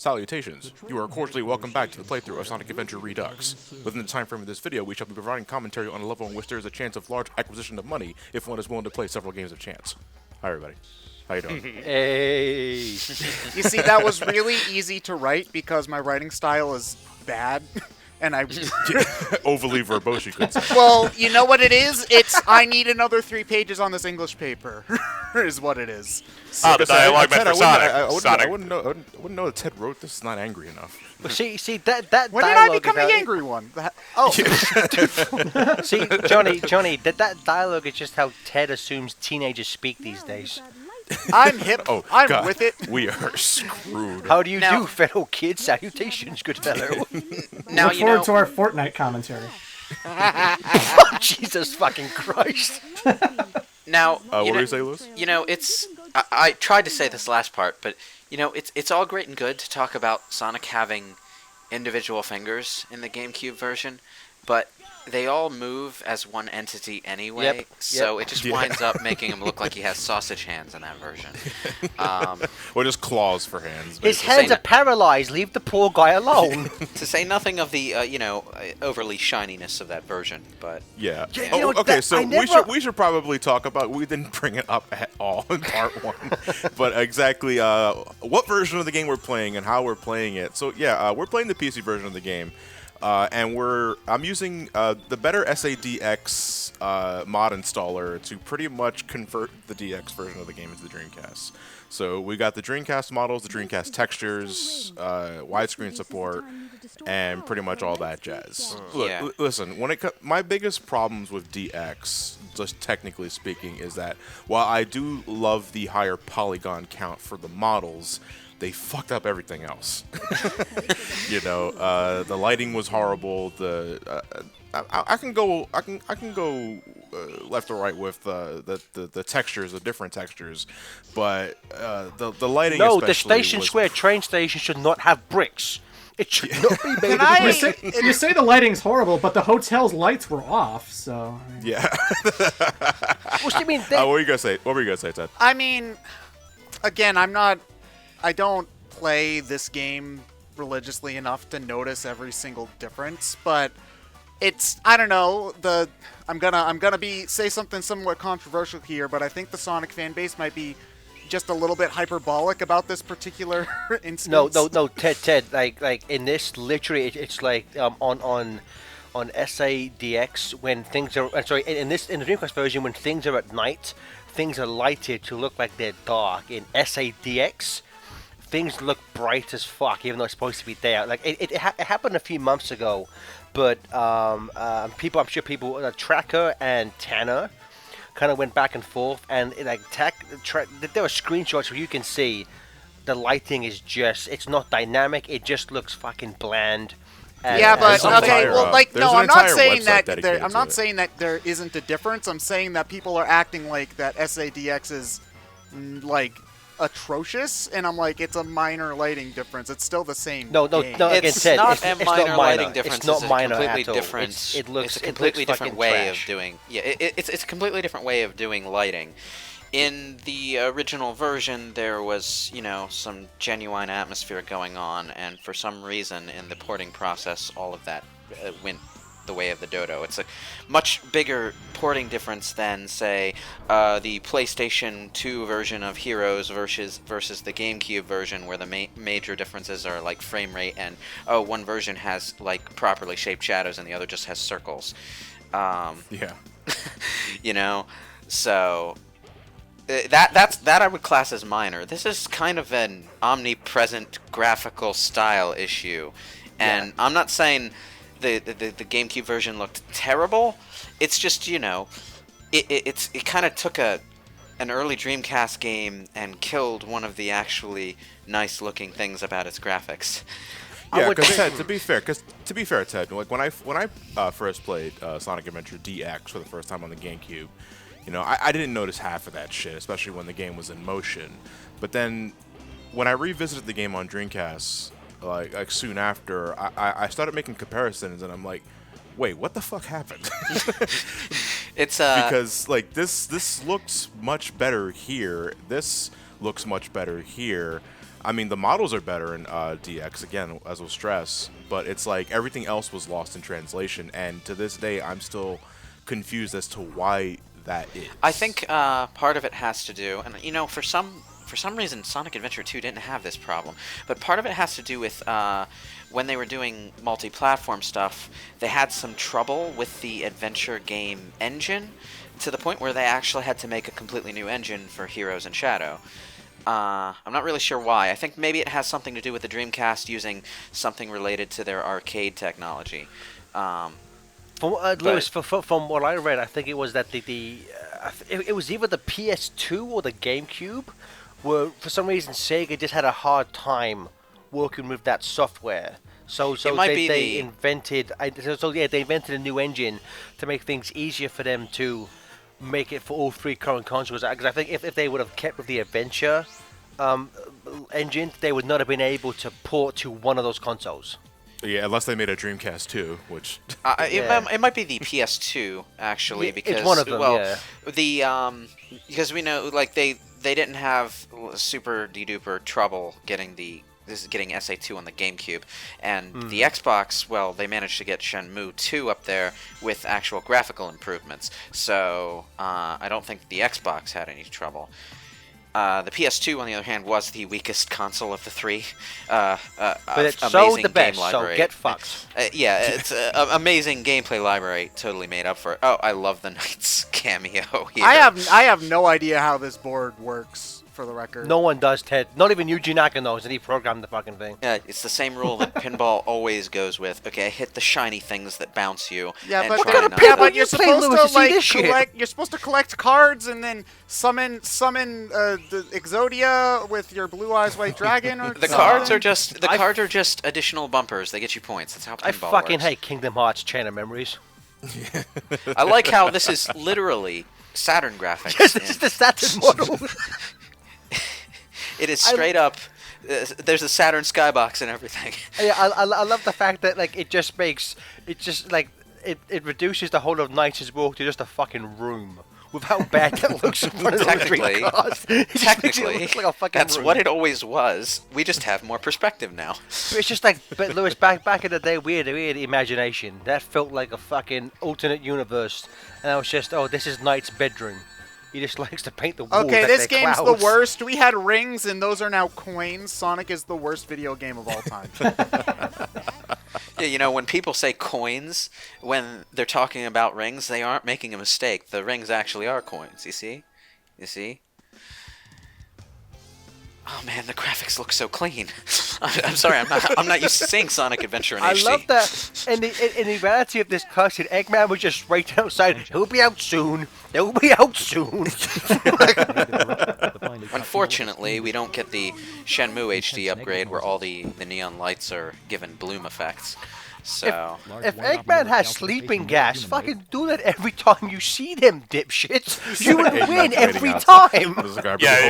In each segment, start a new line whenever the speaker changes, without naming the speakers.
Salutations, you are cordially welcome back to the playthrough of Sonic Adventure Redux. Within the time frame of this video, we shall be providing commentary on a level in which there is a chance of large acquisition of money if one is willing to play several games of chance. Hi everybody. How you doing?
Hey.
You see, that was really easy to write because my writing style is bad. And I
Overly verbose, you could say.
Well, you know what it is? It's I need another 3 pages on this English paper, is what it is.
So, the dialogue meant for Sonic.
I wouldn't know that Ted wrote this is not angry enough.
Well, see that
when did I become the angry one?
See, Johnny, that dialogue is just how Ted assumes teenagers speak these days.
I'm hip.
Oh,
I'm
God.
with it.
We are screwed.
How do you do, fellow kids? Salutations, good fellow.
Now look forward to our Fortnite commentary.
Oh, Jesus fucking Christ.
Now,
what were you saying, Lewis?
You know, it's. I tried to say this last part, but you know, it's all great and good to talk about Sonic having individual fingers in the GameCube version, but they all move as one entity anyway, so it just winds up making him look like he has sausage hands in that version.
Or just claws for hands.
His hands are paralyzed. Leave the poor guy alone.
To say nothing of the, overly shininess of that version, but...
Yeah.
You know,
okay, so
never...
we should probably talk about... We didn't bring it up at all in part 1. But exactly what version of the game we're playing and how we're playing it. So, yeah, we're playing the PC version of the game. And I'm using the better SADX mod installer to pretty much convert the DX version of the game into the Dreamcast. So we got the Dreamcast models, the Dreamcast textures, widescreen support, and pretty much all that jazz. Look, listen, my biggest problems with DX, just technically speaking, is that while I do love the higher polygon count for the models, they fucked up everything else. The lighting was horrible. I can go left or right with the textures, the different textures, but the lighting.
No, the Station Square train station should not have bricks. It should not be made of bricks.
You say the lighting's horrible, but the hotel's lights were off, so...
Yeah.
What do you mean?
What were you gonna say? What were you gonna say, Ted?
I mean, again, I don't play this game religiously enough to notice every single difference, but it's, I don't know, I'm gonna say something somewhat controversial here, but I think the Sonic fan base might be just a little bit hyperbolic about this particular instance.
No, Ted, like in this, literally, it's like on SADX when things are, in the Dreamcast version when things are at night, things are lighted to look like they're dark. In SADX, things look bright as fuck, even though it's supposed to be day out. Like it happened a few months ago, but I'm sure people, Tracker and Tanner, kind of went back and forth, and there were screenshots where you can see the lighting is it's not dynamic. It just looks fucking bland.
Yeah, but okay, well, like, no, I'm not saying that there isn't a difference. I'm saying that people are acting like that SADX is like atrocious, and I'm like, it's a minor lighting difference. It's still the same.
No.
It's not a minor lighting difference.
It's not minor
completely
at all.
different.
It's
a completely different way
trash.
of doing. Yeah, it's a completely different way of doing lighting. In the original version, there was, some genuine atmosphere going on, and for some reason, in the porting process, all of that went the way of the dodo. It's a much bigger porting difference than, say, the PlayStation 2 version of Heroes versus the GameCube version, where the major differences are like frame rate and one version has like properly shaped shadows and the other just has circles.
Yeah.
So that I would class as minor. This is kind of an omnipresent graphical style issue, and I'm not saying the GameCube version looked terrible. It's just, it kind of took an early Dreamcast game and killed one of the actually nice looking things about its graphics.
Yeah, because Ted, to be fair, Ted, like when I first played Sonic Adventure DX for the first time on the GameCube, I didn't notice half of that shit, especially when the game was in motion. But then when I revisited the game on Dreamcast, like soon after, I started making comparisons, and I'm like, wait, what the fuck happened?
It's
because like this looks much better here. This looks much better here. I mean, the models are better in DX, again, as was stressed, but it's like everything else was lost in translation, and to this day, I'm still confused as to why that is.
I think part of it has to do, and for some reason, Sonic Adventure 2 didn't have this problem, but part of it has to do with when they were doing multi-platform stuff, they had some trouble with the adventure game engine, to the point where they actually had to make a completely new engine for Heroes and Shadow. I'm not really sure why. I think maybe it has something to do with the Dreamcast using something related to their arcade technology.
Lewis, from what I read, I think it was that it was either the PS2 or the GameCube, where for some reason Sega just had a hard time working with that software. So they invented a new engine to make things easier for them to make it for all three current consoles. Because I think if they would have kept with the Adventure engine, they would not have been able to port to one of those consoles.
Yeah, unless they made a Dreamcast 2, which...
it might be the PS2, actually, because...
It's one of them,
because we know, like, they didn't have super de-duper trouble getting SA2 on the GameCube, and the Xbox, well, they managed to get Shenmue 2 up there with actual graphical improvements, so I don't think the Xbox had any trouble. The PS2, on the other hand, was the weakest console of the three.
But it's so the best, so get fucked.
It's an amazing gameplay library, totally made up for it. Oh, I love the Knights cameo here.
I have no idea how this board works, for the record.
No one does, Ted. Not even Yuji Naka knows, and he programmed the fucking thing.
Yeah, it's the same rule that pinball always goes with. Okay, hit the shiny things that bounce you.
Yeah,
and
but
try not
but you're supposed
Lewis,
to like
collect.
You're supposed to collect cards and then summon the Exodia with your Blue Eyes White Dragon. Or
the cards are just additional bumpers. They get you points. That's how pinball
I fucking
works.
hate Kingdom Hearts Chain of Memories.
I like how this is literally Saturn graphics.
Yes, this is the Saturn model.
It is straight up. There's a Saturn skybox and everything.
Yeah, I love the fact that like it reduces the whole of Knight's Walk to just a fucking room. With how bad that looks in front of those three cars.
Technically,
like a fucking
that's
room.
what it always was. We just have more perspective now.
But it's just like, but Lewis, back in the day, we had imagination. That felt like a fucking alternate universe, and I was just, this is Knight's bedroom. He just likes to paint the walls.
Okay, this game's
clouds.
the worst. We had rings, and those are now coins. Sonic is the worst video game of all time.
Yeah, when people say coins, when they're talking about rings, they aren't making a mistake. The rings actually are coins. You see? Oh man, the graphics look so clean. I'm sorry, I'm not used to seeing Sonic Adventure in HD.
I love that. And the reality of this cutscene, Eggman was just right outside. He'll be out soon. They'll be out soon.
Unfortunately, we don't get the Shenmue HD upgrade where all the neon lights are given bloom effects. So
if Eggman has sleeping gas, fucking do that every time you see them, dipshits. You would win every time.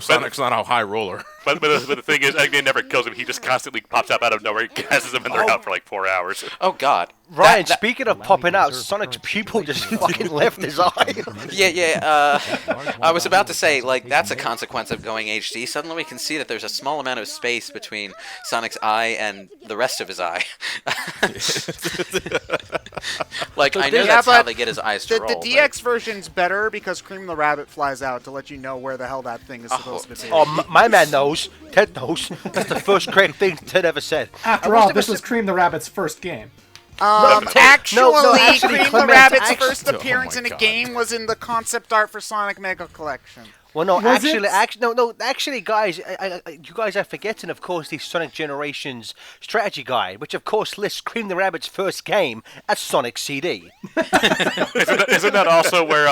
Sonic's not a high roller.
But the thing is, Eggman never kills him. He just constantly pops up out of nowhere, gasses them, and they're out for like 4 hours.
Oh God,
Ryan. Speaking of popping out, Sonic's pupil just fucking left his eye.
Yeah. I was about to say, like, that's a consequence of going HD. Suddenly we can see that there's a small amount of space between Sonic's eye and the rest of his eye. Like, I know that's how they get his eyes to roll.
The DX version's better because Cream the Rabbit flies out to let you know where the hell that thing is supposed to be.
Oh, my man knows. Ted knows. That's the first correct thing Ted ever said.
After all, this was Cream the Rabbit's first game.
Actually, Cream the
Clement,
Rabbit's first appearance in a game was in the concept art for Sonic Mega Collection.
Well, no,
Was
actually, guys, you guys are forgetting, of course, the Sonic Generations strategy guide, which, of course, lists Cream the Rabbit's first game as Sonic CD.
Isn't that also where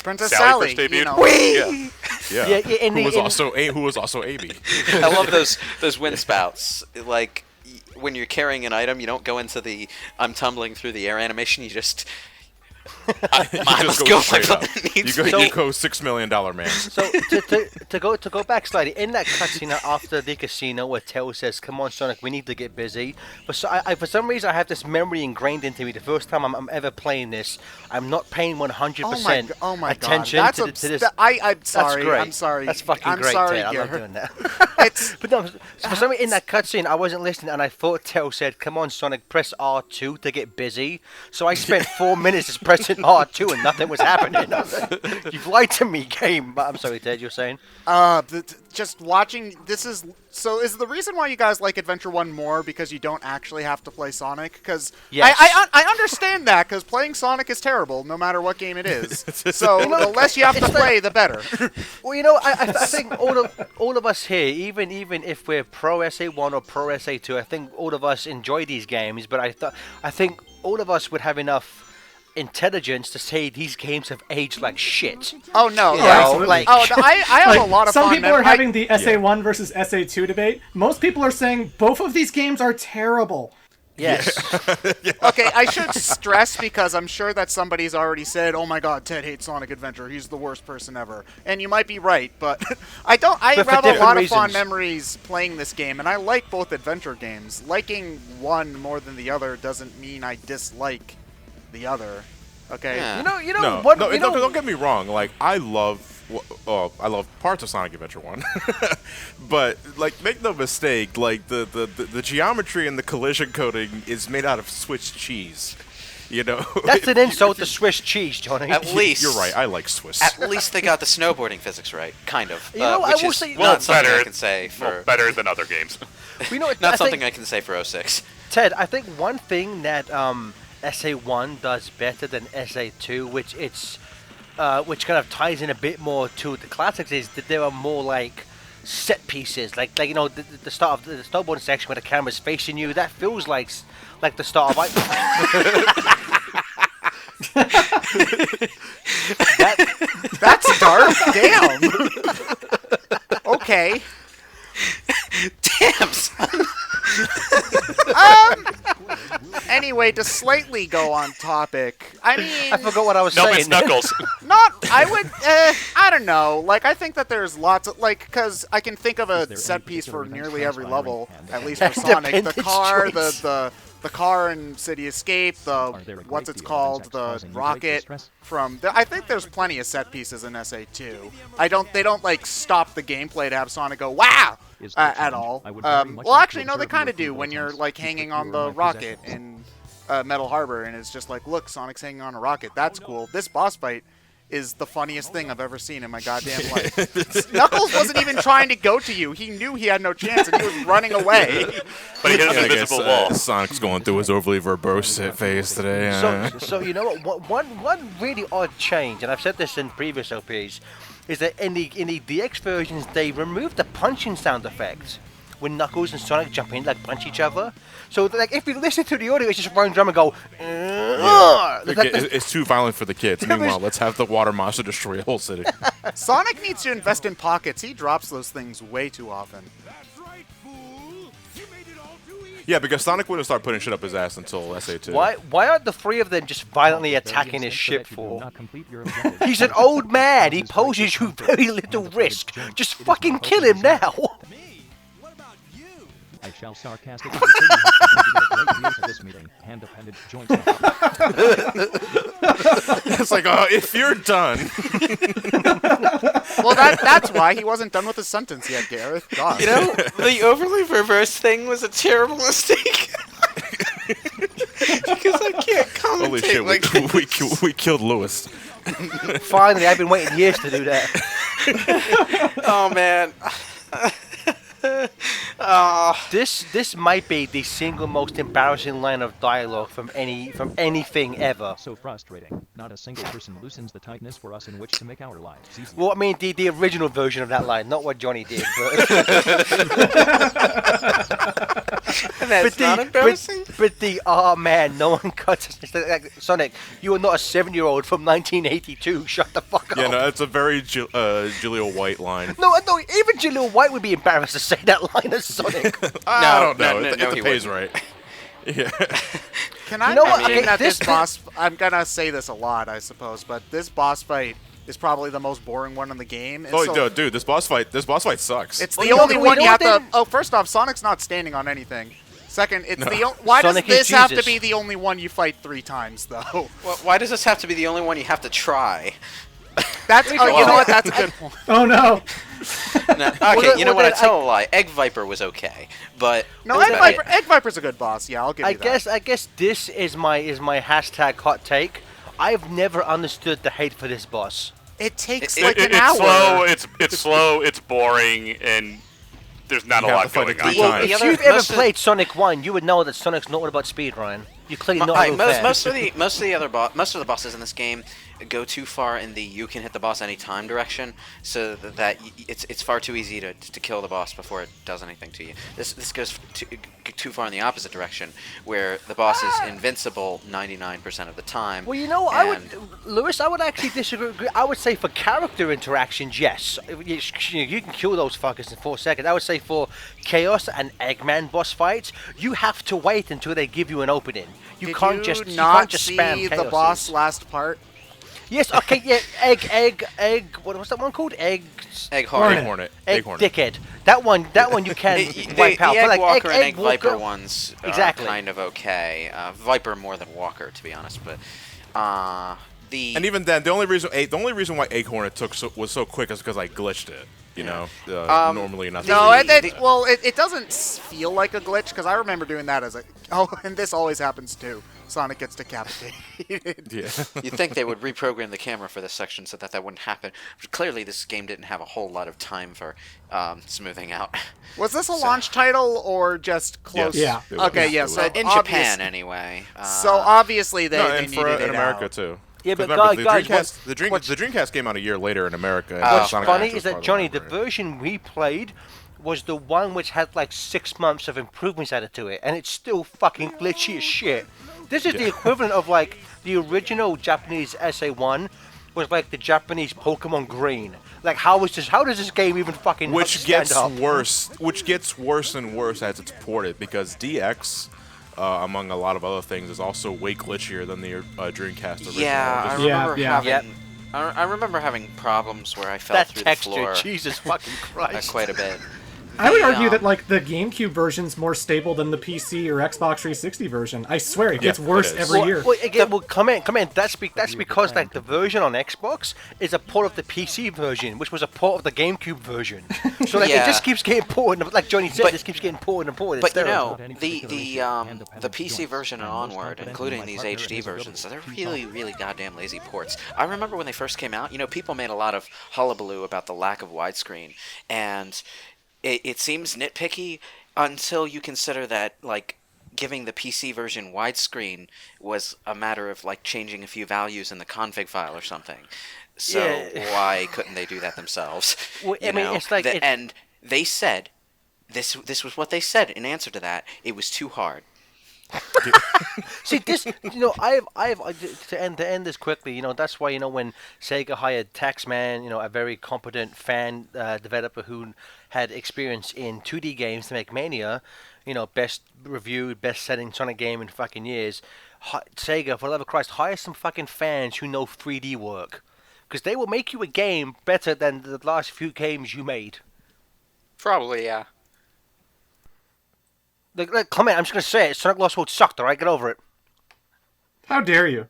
Princess
Sally
Sally,
first debuted?
Who was also AB.
I love those wind spouts. Like, when you're carrying an item, you don't go into the I'm tumbling through the air animation. You just I
just
must
go
go
straight
my
up.
button
You
needs
go,
to
you
be-
go $6 million man.
So to go back slightly, in that cutscene after the casino where Tails says, "Come on, Sonic, we need to get busy." But so I for some reason I have this memory ingrained into me. The first time I'm ever playing this, I'm not paying 100%
Oh my
attention
God.
to this.
I'm
That's
sorry.
great.
I'm sorry.
That's fucking
I'm
great,
sorry,
Ted. I love
Gareth.
doing that.
It's
But no, for some reason in that cutscene I wasn't listening, and I thought Tails said, "Come on, Sonic, press R2 to get busy." So I spent 4 minutes just pressing R2 and nothing was happening. I was like, "You've lied to me, game." But I'm sorry, Ted. You're saying?
just watching. This is so. Is the reason why you guys like Adventure 1 more because you don't actually have to play Sonic? Because
Yes.
I understand that because playing Sonic is terrible no matter what game it is. So the less you have to play, the better.
Well, you know, I think all of us here, even if we're pro SA1 or pro SA2, I think all of us enjoy these games. But I think all of us would have enough intelligence to say these games have aged like shit.
Oh no!
You
Yeah.
know,
absolutely.
like,
Oh, I have a lot of
Some
fun.
people are having the SA1 versus SA2 debate. Most people are saying both of these games are terrible.
yes.
Okay, I should stress because I'm sure that somebody's already said, "Oh my God, Ted hates Sonic Adventure. He's the worst person ever." And you might be right, but I don't. I
But for
have a
different
lot of fond
reasons.
memories playing this game, and I like both adventure games. Liking one more than the other doesn't mean I dislike the other. Okay.
Yeah.
You know
No,
what?
no,
you know,
don't get me wrong. Like I love parts of Sonic Adventure 1, but like make no mistake, like the geometry and the collision coding is made out of Swiss cheese. You know,
that's an insult to Swiss cheese, Johnny.
At least
You're right. I like Swiss.
At least they got the snowboarding physics right, kind of.
You know, I
which
will
is
say-
not
Well,
something I
better-
can say for
Well, better than other games.
You know,
not
I
something
think,
I can say for 06.
Ted, I think one thing that SA1 does better than SA2, which kind of ties in a bit more to the classics, is that there are more like set pieces, like you know the start of the snowboarding section where the camera's facing you. That feels like the start of.
That's dark. Damn. Okay.
Damn, son.
Anyway, to slightly go on topic, I mean,
I forgot what I was
No,
saying.
it's Knuckles.
I would, I don't know. Like, I think that there's lots of, like, because I can think of a set piece for nearly every level, at least for Sonic. The
Independence
car,
choice.
the car in City Escape, what's it's called, the rocket from. I think there's plenty of set pieces in SA2. They don't like stop the gameplay to have Sonic go wow at all. Well, actually, no, they kind of do when you're like hanging on the rocket in Metal Harbor, and it's just like, look, Sonic's hanging on a rocket. That's cool. This boss fight is the funniest thing I've ever seen in my goddamn life. Knuckles wasn't even trying to go to you. He knew he had no chance, and he was running away.
But he hit an
I guess,
invisible wall.
Sonic's going through his overly verbose phase today.
So you know what? One really odd change, and I've said this in previous OPs, is that in the DX versions they removed the punching sound effect when Knuckles and Sonic jump in, like punch each other. So like if you listen to the audio, it's just one drum and go.
It's too violent for the kids. Meanwhile, let's have the water monster destroy a whole city.
Sonic needs to invest in pockets. He drops those things way too often.
Yeah, because Sonic wouldn't start putting shit up his ass until SA2.
Why aren't the three of them just violently attacking his ship for? He's an old man. He poses you very little risk. Just fucking kill him now.
I shall sarcastically say you have contributed a great deal to this meeting. Hand-appended joint.
It's like, if you're done.
Well, that's why he wasn't done with his sentence yet, Gareth. God.
You know, the overly reverse thing was a terrible mistake. Because I can't commentate
Holy shit,
like
we killed Lewis.
Finally, I've been waiting years to do that.
Oh man.
This might be the single most embarrassing line of dialogue from anything ever.
So frustrating. Not a single person loosens the tightness for us in which to make our lives easier.
Well, I mean the original version of that line, not what Johnny did. But
That's not embarrassing.
But man, no one cuts. Like, Sonic, you are not a 7-year-old from 1982. Shut the fuck up.
Yeah, no, it's a very Julia White line.
No, even Jaleel White would be embarrassed to say that line as Sonic.
I don't know.
no,
if
no,
the
he
pay's
wouldn't.
right. Yeah.
Can I
You know what?
mention
Okay,
that this
this-
boss... I'm gonna say this a lot, I suppose, but this boss fight is probably the most boring one in the game. and
Oh,
so
no, dude, this boss fight sucks.
It's
Well,
the
you know-
only
well, you
one
know
you have
what
to...
then?
Oh, first off, Sonic's not standing on anything. Second, it's why
Sonic
does
is
this have to
Jesus.
be the only one you fight 3 times, though?
Well, why does this have to be the only one you have to try?
That's... Oh, you know what? That's a good point.
Oh no.
No, okay,
Well,
you know
well,
what? I
then
tell a lie. Egg Viper was okay, but
No,
that's about it.
Egg Viper's a good boss. Yeah, I'll give you that.
I guess this is my hashtag hot take. I've never understood the hate for this boss.
It takes
It-
like an
It's
hour.
slow. It's slow. It's boring, and there's not
You
a
have
lot
to fight
going
it
on.
3
Well,
times.
the
if
other-
you've ever
most of the-
played Sonic 1, you would know that Sonic's not all about speed, Ryan. You clearly not a real fan.
Most of the bosses in this game go too far in the you can hit the boss anytime direction, so that it's far too easy to kill the boss before it does anything to you. This goes too far in the opposite direction, where the boss is invincible 99% of the time.
Well, you know, Lewis, I would actually disagree. I would say for character interactions, yes. You can kill those fuckers in 4 seconds. I would say for Chaos and Eggman boss fights, you have to wait until they give you an opening. You
Did
can't
you
just
not
see
see the boss last part?
Yes, okay, yeah, egg. What was that one called?
Egg
Egg
Hornet.
Hornet.
Egg
Hornet.
dickhead. That one you can wipe out.
The
But
Egg
like
Walker and Egg
Walker,
Viper ones
Exactly.
are kind of okay. Viper more than Walker, to be honest, but the
And even then, the only reason why Egg Hornet was so quick is because I glitched it. You know, normally you're not.
No,
supposed to.
it doesn't feel like a glitch because I remember doing that as a. Oh, and this always happens too. Sonic gets decapitated.
Yeah.
You'd think they would reprogram the camera for this section so that wouldn't happen. But clearly, this game didn't have a whole lot of time for smoothing out.
Was this a launch title or just close?
Yeah.
It was.
Okay, yeah.
It was.
So
In
obvious-
Japan, anyway.
So obviously they,
No,
they
and
needed
for
it
in America
out.
too.
Yeah,
'Cause
but
remember,
guys,
the Dreamcast came out a year later in America. and
What's
Sonic
funny
Adventure
is
was
that,
part
Johnny,
of
the
that, right?
version we played was the one which had like 6 months of improvements added to it, and it's still fucking glitchy as shit. This is the equivalent of like the original Japanese SA1 was like the Japanese Pokemon Green. Like, how does this game even fucking
Which
stand
gets
up?
worse. Which gets worse and worse as it's ported because DX. Among a lot of other things, is also way glitchier than the Dreamcast original.
Yeah, I
Just-
remember
Yeah.
having.
Yep.
I remember having problems where I fell
That
through
texture,
the floor
Jesus fucking Christ.
quite a bit.
I would
The,
argue
um,
that like the GameCube version's more stable than the PC or Xbox 360 version. I swear it gets
Yeah,
worse
it is.
every year.
Well, again, come in. That's because like the version on Xbox is a port of the PC version, which was a port of the GameCube version. So like
Yeah.
it just keeps getting ported. Like Johnny said,
But-
it just keeps getting ported and ported.
But
It's
you
terrible.
know, the PC version and onward, including these HD versions, they're really goddamn lazy ports. I remember when they first came out, you know, people made a lot of hullabaloo about the lack of widescreen, and it seems nitpicky until you consider that, like, giving the PC version widescreen was a matter of, like, changing a few values in the config file or something. So
Yeah.
why couldn't they do that themselves?
Well, I
You
mean,
know?
it's like
and they said this was what they said in answer to that. It was too hard.
See this, you know, I've to end this quickly. You know, that's why, you know, when Sega hired Taxman, you know, a very competent fan developer who had experience in 2D games to make Mania, you know, best reviewed, best selling Sonic game in fucking years. Sega, for the love of Christ, hire some fucking fans who know 3D work, because they will make you a game better than the last few games you made.
Probably, yeah.
Like Clement, I'm just gonna say it. Sonic Lost World sucked. All right, get over it.
How dare you?